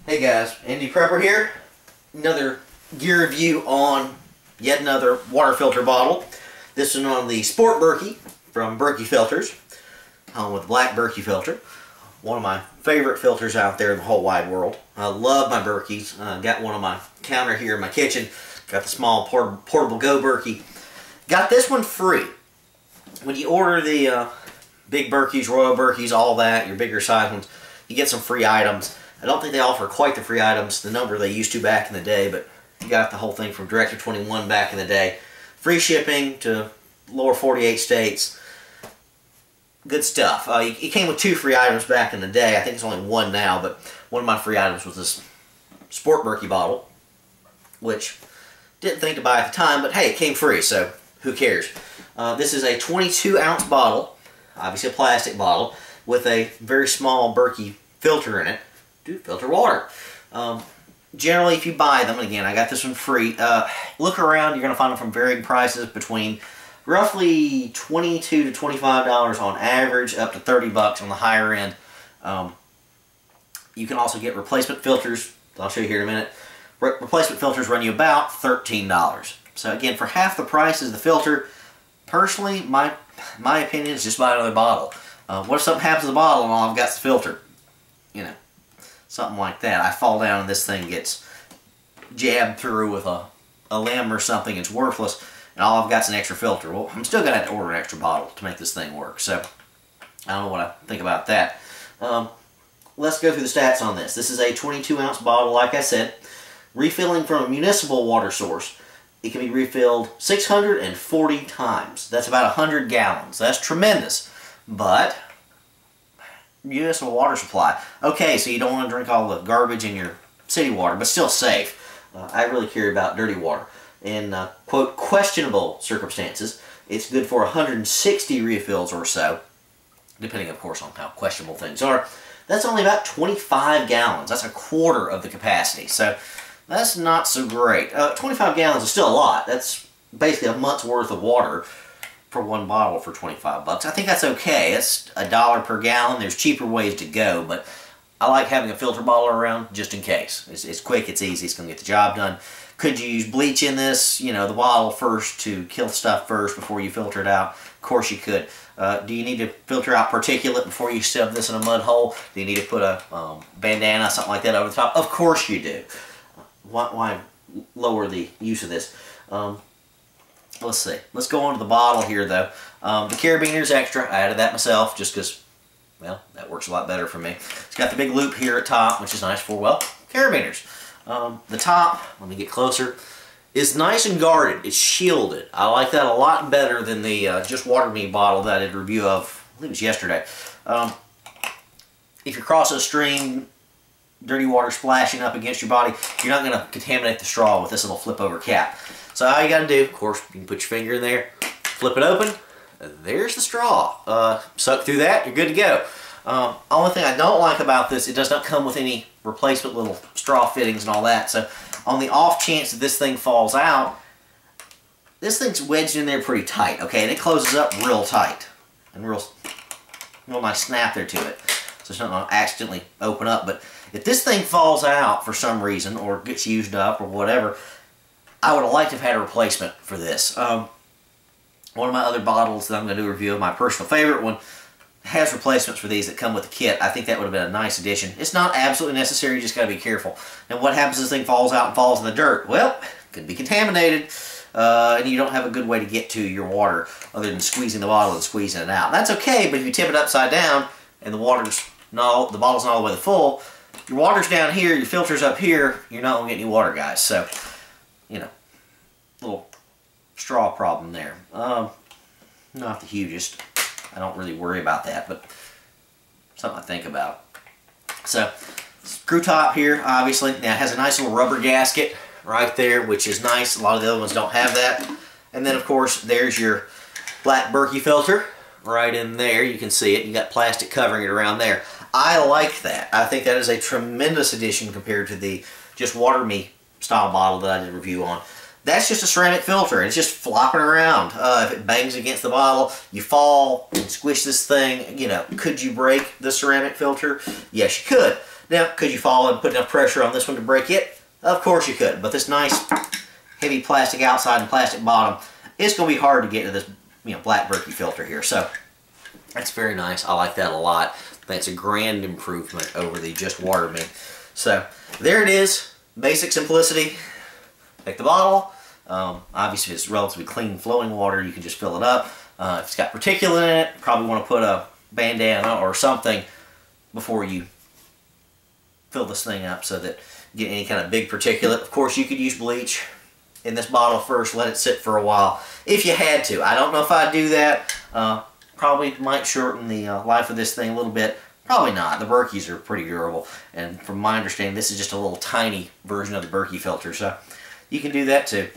Hey guys, Andy Prepper here. Another gear review on yet another water filter bottle. This one on the Sport Berkey from Berkey Filters, home with the black Berkey filter. One of my favorite filters out there in the whole wide world. I love my Berkeys. Got one on my counter here in my kitchen. Got the small portable Go Berkey. Got this one free. When you order the big Berkeys, Royal Berkeys, all that, your bigger size ones, you get some free items. I don't think they offer quite the free items, the number they used to back in the day, but you got the whole thing from Director 21 back in the day. Free shipping to lower 48 states. Good stuff. It came with 2 free items back in the day. I think it's only 1 now, but one of my free items was this Sport Berkey bottle, which didn't think to buy at the time, but hey, it came free, so who cares? This is a 22-ounce bottle, obviously a plastic bottle, with a very small Berkey filter in it. Filter water. Generally, if you buy them, and again, I got this one free, look around, you're going to find them from varying prices between roughly $22 to $25 on average, up to $30 on the higher end. You can also get replacement filters. I'll show you here in a minute. Replacement filters run you about $13. So again, for half the price as the filter, personally, my opinion is just buy another bottle. What if something happens to the bottle and all I've got is the filter? You know, something like that. I fall down and this thing gets jabbed through with a limb or something. It's worthless, and all I've got is an extra filter. Well, I'm still going to have to order an extra bottle to make this thing work. So, I don't know what I think about that. Let's go through the stats on this. This is a 22-ounce bottle, like I said. Refilling from a municipal water source, it can be refilled 640 times. That's about 100 gallons. That's tremendous. But municipal water supply. Okay, so you don't want to drink all the garbage in your city water, but still safe. I really care about dirty water. In, quote, questionable circumstances, it's good for 160 refills or so, depending, of course, on how questionable things are. That's only about 25 gallons. That's a quarter of the capacity, so that's not so great. 25 gallons is still a lot. That's basically a month's worth of water for one bottle for 25 bucks. I think that's okay. It's $1 per gallon. There's cheaper ways to go, but I like having a filter bottle around just in case. It's quick, it's easy, it's going to get the job done. Could you use bleach in this, you know, the bottle first to kill stuff first before you filter it out? Of course you could. Do you need to filter out particulate before you shove this in a mud hole? Do you need to put a bandana, something like that over the top? Of course you do. Why lower the use of this? Let's see. Let's go on to the bottle here, though. The carabiner's extra. I added that myself just because, well, that works a lot better for me. It's got the big loop here at top, which is nice for, well, carabiners. The top, let me get closer, is nice and guarded. It's shielded. I like that a lot better than the Just Water Me bottle that I did a review of, I believe it was yesterday. If you're crossing a stream, dirty water splashing up against your body, you're not going to contaminate the straw with this little flip-over cap. So all you got to do, of course, you can put your finger in there, flip it open, there's the straw. Suck through that, you're good to go. Only thing I don't like about this, it does not come with any replacement little straw fittings and all that. So on the off chance that this thing falls out, this thing's wedged in there pretty tight, okay? And it closes up real tight. And real nice snap there to it. So it's not going to accidentally open up. But if this thing falls out for some reason, or gets used up, or whatever, I would have liked to have had a replacement for this. One of my other bottles that I'm going to do a review of, my personal favorite one, has replacements for these that come with the kit. I think that would have been a nice addition. It's not absolutely necessary, you just got to be careful. And what happens if this thing falls out and falls in the dirt? Well, it could be contaminated, and you don't have a good way to get to your water other than squeezing the bottle and squeezing it out. That's okay, but if you tip it upside down and the bottle's not all the way full, your water's down here, your filter's up here, you're not going to get any water, guys. So, you know, little straw problem there. Not the hugest. I don't really worry about that, but something I think about. So, screw top here, obviously. Now, it has a nice little rubber gasket right there, which is nice. A lot of the other ones don't have that. And then, of course, there's your black Berkey filter right in there. You can see it. You got plastic covering it around there. I like that. I think that is a tremendous addition compared to the Just Water Me style bottle that I did a review on. That's just a ceramic filter, and it's just flopping around. If it bangs against the bottle, you fall and squish this thing. You know, could you break the ceramic filter? Yes, you could. Now, could you fall and put enough pressure on this one to break it? Of course you could, but this nice heavy plastic outside and plastic bottom, it's going to be hard to get to this black Berkey filter here. So that's very nice. I like that a lot. That's a grand improvement over the just water me. So there it is. Basic simplicity. Take the bottle. Obviously, if it's relatively clean flowing water, you can just fill it up. If it's got particulate in it, probably want to put a bandana or something before you fill this thing up so that you get any kind of big particulate. Of course, you could use bleach in this bottle first, let it sit for a while if you had to. I don't know if I'd do that. Probably might shorten the life of this thing a little bit. Probably not. The Berkeys are pretty durable, and from my understanding, this is just a little tiny version of the Berkey filter, so you can do that too.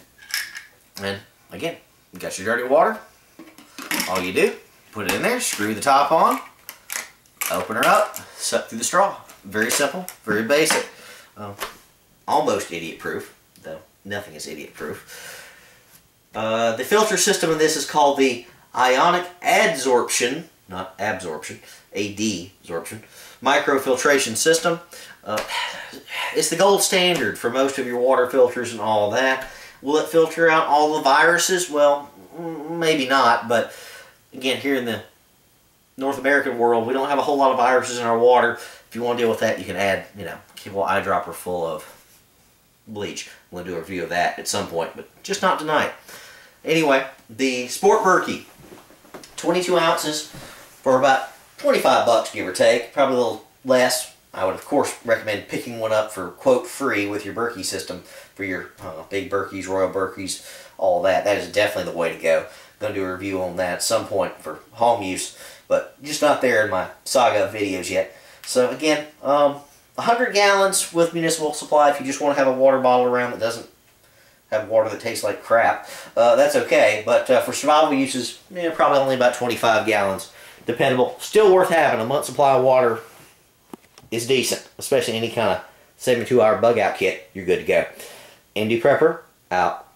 And again, you got your dirty water. All you do, put it in there, screw the top on, open her up, suck through the straw. Very simple, very basic. Almost idiot-proof, though nothing is idiot-proof. The filter system in this is called the ionic adsorption, not absorption, adsorption, microfiltration system. It's the gold standard for most of your water filters and all that. Will it filter out all the viruses? Well, maybe not, but again, here in the North American world, we don't have a whole lot of viruses in our water. If you want to deal with that, you can add, a little eyedropper full of bleach. I'm going to do a review of that at some point, but just not tonight. Anyway, the Sport Berkey, 22 ounces for about 25 bucks, give or take, probably a little less. I would, of course, recommend picking one up for, quote, free with your Berkey system for your big Berkeys, Royal Berkeys, all that. That is definitely the way to go. I'm going to do a review on that at some point for home use, but just not there in my saga of videos yet. So, again, 100 gallons with municipal supply if you just want to have a water bottle around that doesn't have water that tastes like crap. That's okay, but for survival uses, probably only about 25 gallons. Dependable. Still worth having. A month's supply of water is decent, especially any kind of 72-hour bug-out kit. You're good to go. MD Prepper, out.